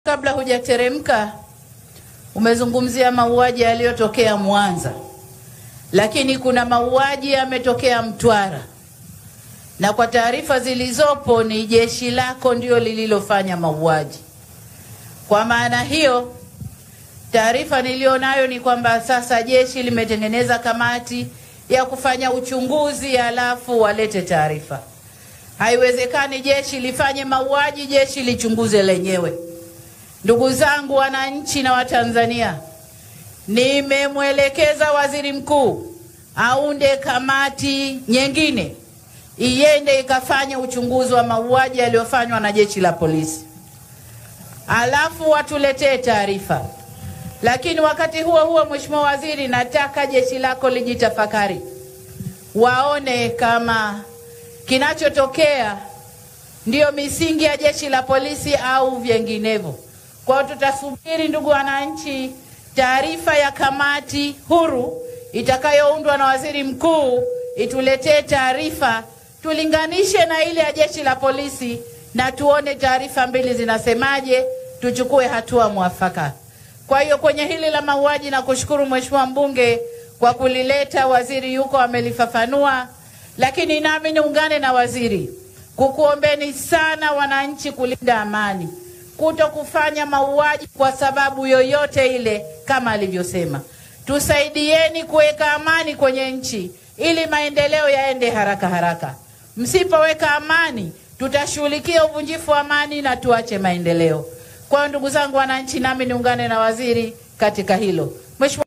Kabla hujateremka umezungumzia mauaji yaliyotokea Mwanza, lakini kuna mauaji yametokea Mtwara, na kwa taarifa zilizopo ni jeshi lako ndio lililofanya mauaji. Kwa maana hiyo, taarifa nilionayo ni kwamba sasa jeshi limetengeneza kamati ya kufanya uchunguzi alafu walete taarifa. Haiwezekani jeshi lifanye mauaji, jeshi lichunguze lenyewe. Ndugu zangu wananchi na Watanzania, nimemwelekeza Waziri Mkuu aunde kamati nyingine iende ikafanya uchunguzi wa mauaji yaliyofanywa na jeshi la polisi, alafu watuletee taarifa. Lakini wakati huo huo, Mheshimiwa Waziri, nataka jeshi lako lijitafakari, waone kama kinachotokea ndio misingi ya jeshi la polisi au vinginevyo. Kwa tutasubiri, ndugu wananchi, taarifa ya kamati huru itakayoundwa na Waziri Mkuu ituletee taarifa, tulinganishe na ile ya jeshi la polisi na tuone taarifa mbili zinasemaje, tuchukue hatua mwafaka. Kwa hiyo kwenye hili la mauaji, na kushukuru Mheshimiwa mbunge kwa kulileta, waziri yuko amelifafanua, lakini nami niungane na waziri kukuombeni sana wananchi kulinda amani, kuto kufanya mauaji kwa sababu yoyote ile. Kama alivyosema, tusaidieni kuweka amani kwenye nchi ili maendeleo yaende haraka haraka. Msipoweka amani, tutashughulikia uvunjifu wa amani na tuache maendeleo. Kwa ndugu zangu wananchi, nami niungane na waziri katika hilo. Mheshimiwa